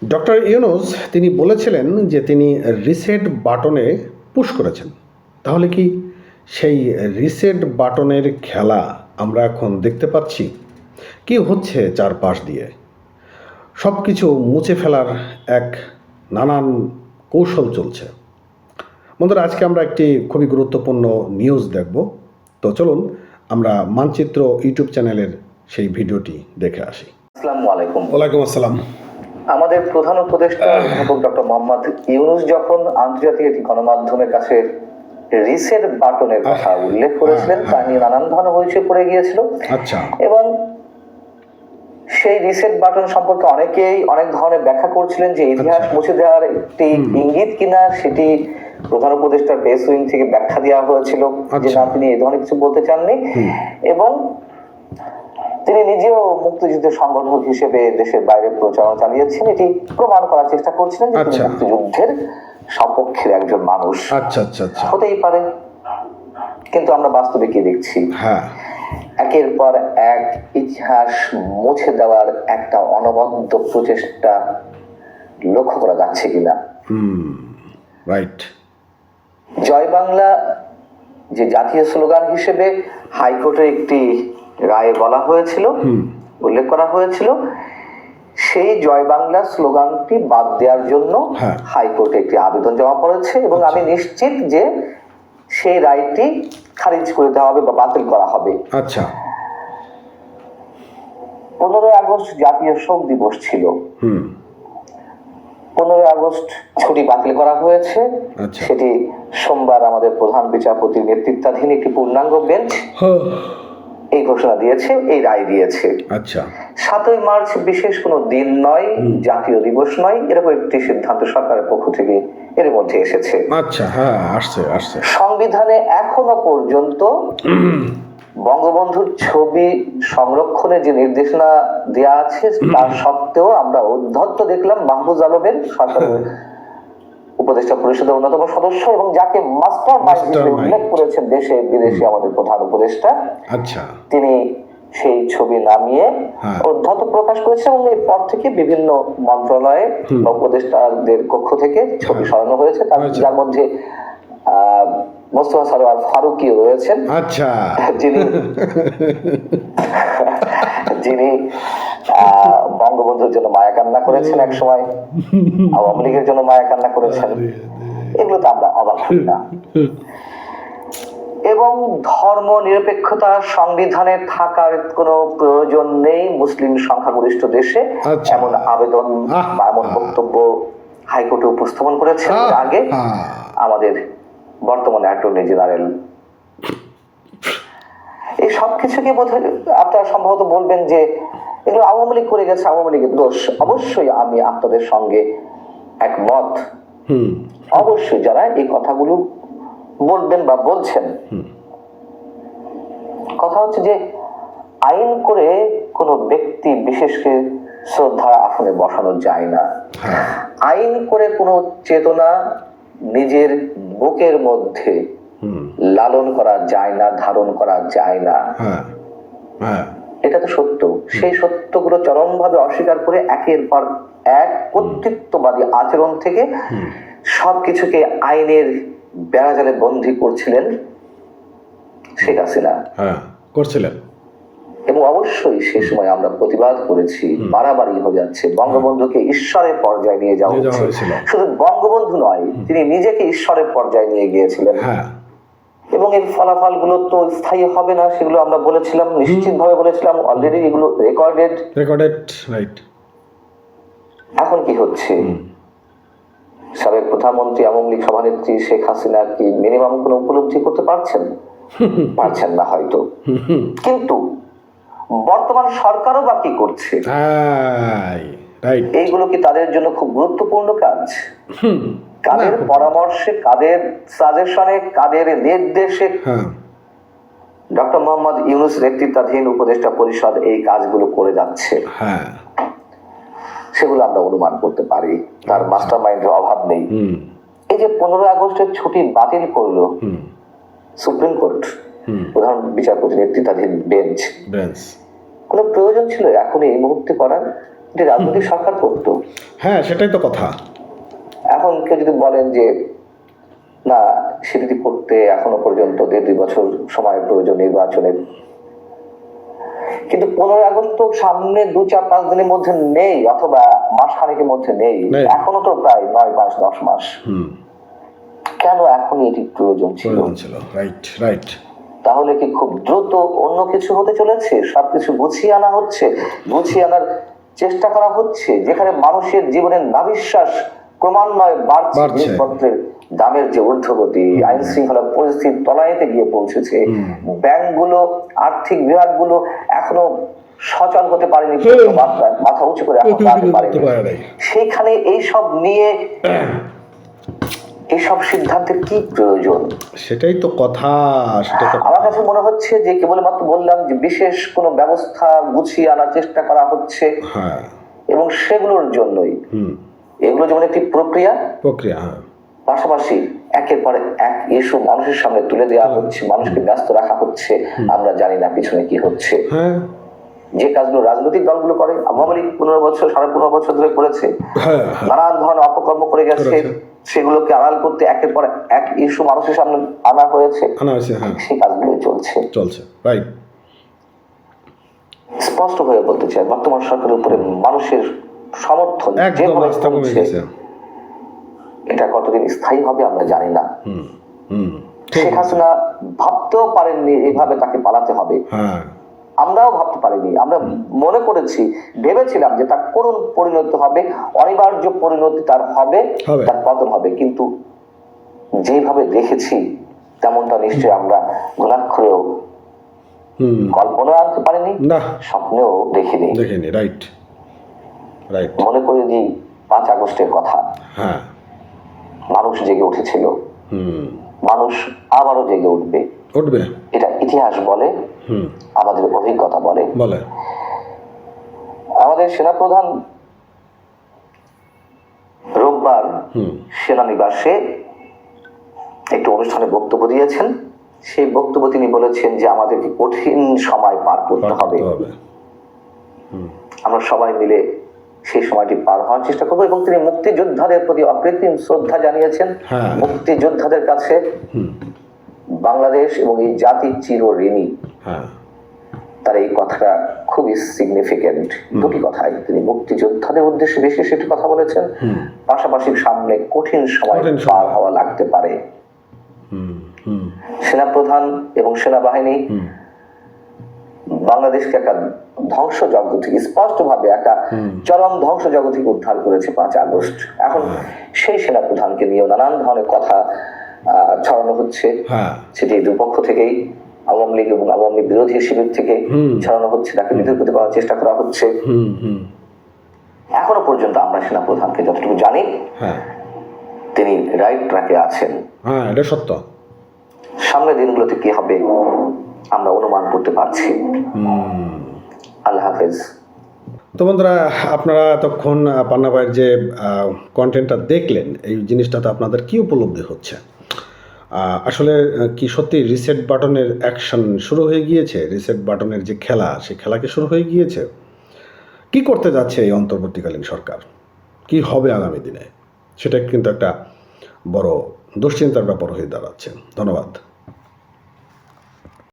Doctor Yunus তিনি বলেছিলেন যে তিনি রিসেট বাটনে পুশ করেছেন। তাহলে কি সেই রিসেট বাটনের খেলা আমরা এখন দেখতে পাচ্ছি? কি হচ্ছে চারপাশ দিয়ে? সব কিছু মুছে ফেলার এক নানান কৌশল চলছে। বন্ধুরা, আজকে আমরা একটি খুবই গুরুত্বপূর্ণ নিউজ দেখব। তো চলুন আমরা মানচিত্র ইউটিউব চ্যানেলের সেই ভিডিওটি দেখে আসি। আসসালামু আলাইকুম। ওয়ালাইকুম আসসালাম। আমাদের প্রধান উপদেষ্টা অধ্যাপক ডক্টর মোহাম্মদ ইউনূস যখন আন্তর্জাতিক একটি গণমাধ্যমের কাছে রিসেট বাটনের কথা উল্লেখ করেছিলেন, তা নিয়ে নানান ধরনের হইচই পড়ে গিয়েছিল। আচ্ছা। এবং সেই রিসেট বাটন সম্পর্কে অনেকেই অনেক ধরনের ব্যাখ্যা করছিলেন যে ইতিহাস মুছে দেওয়ার একটি ইঙ্গিত কিনা, সেটি প্রধান উপদেষ্টার প্রেস উইং থেকে ব্যাখ্যা দেওয়া হয়েছিল যে না, তিনি এই ধরনের কিছু বলতে চাননি। এবং তিনি নিজেও মুক্তিযুদ্ধের সংগঠক হিসেবে দেশের বাইরে প্রচারণা চালিয়েছেন, এটি প্রমাণ করার চেষ্টা করছিলেন যে তিনি মুক্তিযুদ্ধের সপক্ষের একজন মানুষ। আচ্ছা আচ্ছা আচ্ছা, হতেই পারে, কিন্তু আমরা বাস্তবে কি দেখছি? একের পর এক ইতিহাস মুছে দেওয়ার একটা অনবদ্য প্রচেষ্টা লক্ষ্য করা যাচ্ছে কিনা। রাইট। জয় বাংলা যে জাতীয় স্লোগান হিসেবে হাইকোর্টের একটি রায়ে বলা হয়েছিল, উল্লেখ করা হয়েছিল, সেই জয় বাংলা স্লোগানটি বাদ দেওয়ার জন্য হাইকোর্টে একটি আবেদন জমা পড়েছে এবং আমি নিশ্চিত যে সেই রায়টি খারিজ করে দেওয়া হবে বা বাতিল করা হবে। আচ্ছা। 15 আগস্ট জাতীয় শোক দিবস ছিল। 15 আগস্ট ছুটি বাতিল করা হয়েছে। সেটি সোমবার আমাদের প্রধান বিচারপতির নেতৃত্বাধীন একটি পূর্ণাঙ্গ বেঞ্চ এই ঘোষণা দিয়েছে, এই রায় দিয়েছে। আচ্ছা। 7ই মার্চ বিশেষ কোনো দিন নয়, জাতীয় দিবস নয়, এরকম একটি সিদ্ধান্ত সরকারের পক্ষ থেকে এর মধ্যে এসেছে। আচ্ছা, হ্যাঁ, আসছে। সংবিধানে এখনো পর্যন্ত বঙ্গবন্ধুর ছবি সংরক্ষণের যে নির্দেশনা দেয়া আছে, তার সত্ত্বেও আমরা উদ্ধত্ত দেখলাম মাহফুজ আলমের, সরকারের উপদেষ্টা পরিষদের অন্যতম সদস্য এবং যাকে মাস্টার মাইন্ড হিসেবে উল্লেখ করেছেন দেশে বিদেশে আমাদের প্রধান উপদেষ্টা, আচ্ছা, তিনি সেই ছবি নামিয়ে উদ্ধত্ত প্রকাশ করেছেন এবং এরপর থেকে বিভিন্ন মন্ত্রণালয়ে বা উপদেষ্টাদের কক্ষ থেকে ছবি সরানো হয়েছে, যার মধ্যে মোস্তফা সরোয়ার ফারুকী রয়েছেন। আচ্ছা। যিনি বঙ্গবন্ধুর জন্য মায়া কান্না করেছেন, এক সময় আওয়ামী লীগের জন্য মায়া কান্না করেছেন। এগুলো তো আমরা অবাক হই না। এবং ধর্ম নিরপেক্ষতা সংবিধানে থাকার কোনো প্রয়োজন নেই মুসলিম সংখ্যাগরিষ্ঠ দেশে, এমন আবেদন বা এমন বক্তব্য হাইকোর্টে উপস্থাপন করেছেন আগে আমাদের বর্তমান অ্যাটর্নি জেনারেল। এই সবকিছুকে বোধহয় আপনারা সম্ভবত বলবেন যে এগুলো আওয়ামী লীগ করে গেছে, আওয়ামী লীগের দোষ। অবশ্যই আমি আপনাদের সঙ্গে একমত। অবশ্যই যারা এই কথাগুলো বলবেন বা বলছেন, কথা হচ্ছে যে আইন করে কোনো ব্যক্তি বিশেষকে শ্রদ্ধা আসনে বসানো যায় না। আইন করে কোনো চেতনা নিজের বুকের মধ্যে লালন করা যায় না, ধারণ করা যায় না। এটা তো সত্য। সেই সত্যগুলো চরমভাবে অস্বীকার করে একের পর এক কর্তৃত্ববাদী আচরণ থেকে সবকিছুকে আইনের বেড়াজালে বন্দী করছিলেন শেখ হাসিনা, করছিলেন। এবং অবশ্যই সে সময় আমরা প্রতিবাদ করেছি, বাড়াবাড়ি হয়ে যাচ্ছে, বঙ্গবন্ধুকে ঈশ্বরের পর্যায়ে নিয়ে যাওয়া হয়েছিল। শুধু বঙ্গবন্ধু নয়, তিনি নিজেকে ঈশ্বরের পর্যায়ে নিয়ে গিয়েছিলেন। এবং এর ফলাফল গুলো তো স্থায়ী হবে না, সেগুলো আমরা বলেছিলাম, নিশ্চিতভাবে বলেছিলাম, অলরেডি এগুলো রেকর্ডেড। রাইট। এখন কি হচ্ছে? সাবেক প্রধানমন্ত্রী আওয়ামী লীগ সভানেত্রী শেখ হাসিনা কি মিনিমাম কোনো উপলব্ধি করতে পারছেন না হয়তো, কিন্তু বর্তমান সরকারও বা কি করছে? এইগুলো কি তাদের জন্য খুব গুরুত্বপূর্ণ কাজ? কাদের পরামর্শে, কাদের সাজেশনে, কাদের নির্দেশে ডক্টর মোহাম্মদ ইউনূস নেতৃত্বাধীন উপদেষ্টা পরিষদ এই কাজগুলো করে যাচ্ছে? সেগুলো আমরা অনুমান করতে পারি, তার মাস্টার মাইন্ডের অভাব নেই। এই যে 15 আগস্টের ছুটি বাতিল করলো সুপ্রিম কোর্ট, প্রধান বিচারপতি নেতৃত্বাধীন বেঞ্চ, কোনো প্রয়োজন ছিল এখন এই মুহূর্তে করার? এটি রাজনৈতিক সরকার করতো। হ্যাঁ, সেটাই তো কথা। এখন কেউ যদি বলেন যে না, সেটি করতে এখনো পর্যন্ত 1.5-2 বছর সময় প্রয়োজন নির্বাচনের, কিন্তু 15 আগস্ট তো সামনে 2-4-5 দিনের মধ্যে নেই, অথবা মাস খানেকের মধ্যে নেই, এখনো তো প্রায় 9 মাস 10 মাস। কেন এখনই এটি প্রয়োজন ছিল? রাইট। তাহলে কি খুব দ্রুত অন্য কিছু হতে চলেছে? সবকিছু গুছিয়ে আনা হচ্ছে, গুছিয়ে আনার চেষ্টা করা হচ্ছে, যেখানে মানুষের জীবনের নাভিশ্বাস ক্রমান্বয়ে বাড়ছে, জিনিসপত্রের দামের যে ঊর্ধ্বগতি, আইন শৃঙ্খলা পরিস্থিতি তলানিতে গিয়ে পৌঁছেছে, ব্যাংকগুলো, আর্থিক বিভাগগুলো এখনো সচল হতে পারেনি, মাথা উঁচু করে এখন দাঁড়াতে পারেনি। সেখানে এইসব নিয়ে এইসব সিদ্ধান্তের কি প্রয়োজন? সেটাই তো কথা। আমার কাছে মনে হচ্ছে যে কেবলমাত্র বললাম যে বিশেষ কোনো ব্যবস্থা গুছিয়ে আনার চেষ্টা করা হচ্ছে, এবং সেগুলোর জন্যই এগুলো যেমন একটি প্রক্রিয়া, পাশাপাশি একের পর এক ইস্যু মানুষের সামনে তুলে দেওয়া হচ্ছে, মানুষকে ব্যস্ত রাখা হচ্ছে, আমরা জানি না পিছনে কি হচ্ছে। যে কাজগুলো রাজনৈতিক দলগুলো করে, আওয়ামী লীগ 15 বছর ধরে করেছে, নানান ধরনের অপকর্ম করে গেছে, সেগুলোকে আড়াল করতে একের পর এক ইস্যু মানুষের সামনে আনা হয়েছে, সেই কাজগুলো চলছে। স্পষ্ট হয়ে বলতে চাই, বর্তমান সরকারের উপরে মানুষের সমর্থন যেভাবে কমছে, এটা কতদিন স্থায়ী হবে আমরা জানি না। শেখ হাসিনা ভাবতেও পারেননি এভাবে তাকে পালাতে হবে, আমরাও ভাবতে পারিনি। আমরা মনে করেছি, ভেবেছিলাম যে তার করুণ পরিণতি হবে, অনিবার্য পরিণতি তার হবে, তার পতন হবে, কিন্তু যেভাবে দেখেছি তেমনটা নিশ্চয়ই আমরা ঘুণাক্ষরেও কল্পনা আনতে পারিনি, স্বপ্নেও দেখিনি। রাইট। মনে করে দিই 5 আগস্টের কথা। মানুষ জেগে উঠেছিল, মানুষ আবারও জেগে উঠবে, এটা ইতিহাস বলে, আমাদের অভিজ্ঞতা বলে। আমাদের সেনাপ্রধান রোববার সেনানিবাসে একটি অনুষ্ঠানে বক্তব্য দিয়েছেন। সেই বক্তব্য তিনি বলেছেন যে আমাদেরকে কঠিন সময় পার করতে হবে, আমরা সবাই মিলে সেই সময়টি পার হওয়ার চেষ্টা করবো, এবং তিনি মুক্তিযোদ্ধাদের প্রতি অকৃত্রিম শ্রদ্ধা জানিয়েছেন। মুক্তিযোদ্ধাদের কাছে বাংলাদেশ এবং এই জাতি চিরঋণী। তার এই কথাটা খুবই সিগনিফিকেন্ট। দুটি কথাই তিনি মুক্তিযোদ্ধাদের উদ্দেশ্যে বিশেষ একটি কথা বলেছেন, পাশাপাশি সামনে কঠিন সময় পার হওয়া লাগতে পারে। সেনাপ্রধান এবং সেনাবাহিনী বাংলাদেশকে একটা ধ্বংসযজ্ঞ থেকে, স্পষ্ট ভাবে একটা চরম ধ্বংসযজ্ঞ থেকে উদ্ধার করেছে 5 আগস্ট। এখন সেই সেনাপ্রধানকে নিয়েও নানান ধরনের কথা ছড়ানো হচ্ছে, সেটি দুপক্ষ থেকেই, আওয়ামী লীগ এবং আওয়ামী লীগ বিরোধী শিবির থেকে ছড়ানো হচ্ছে, তাকে বিতর্কিত করার চেষ্টা করা হচ্ছে। এখনো পর্যন্ত আমরা সেনাপ্রধানকে যতটুকু জানি, তিনি রাইট ট্র্যাকে আছেন। এটা সত্য। সামনের দিনগুলোতে কি হবে আমরা অনুমান করতে পারছি। আল্লাহ হাফেজ। তো বন্ধুরা, আপনারা এতক্ষণ পান্না ভাইয়ের যে কন্টেন্টটা দেখলেন, এই জিনিসটাতে আপনাদের কি উপলব্ধি হচ্ছে? আসলে কি সত্যি রিসেট বাটনের অ্যাকশন শুরু হয়ে গিয়েছে? রিসেট বাটনের যে খেলা, সেই খেলা কি শুরু হয়ে গিয়েছে? কি করতে যাচ্ছে এই অন্তর্বর্তীকালীন সরকার? কি হবে আগামী দিনে? সেটা কিন্তু একটা বড় দুশ্চিন্তার ব্যাপার হয়ে দাঁড়াচ্ছে। ধন্যবাদ।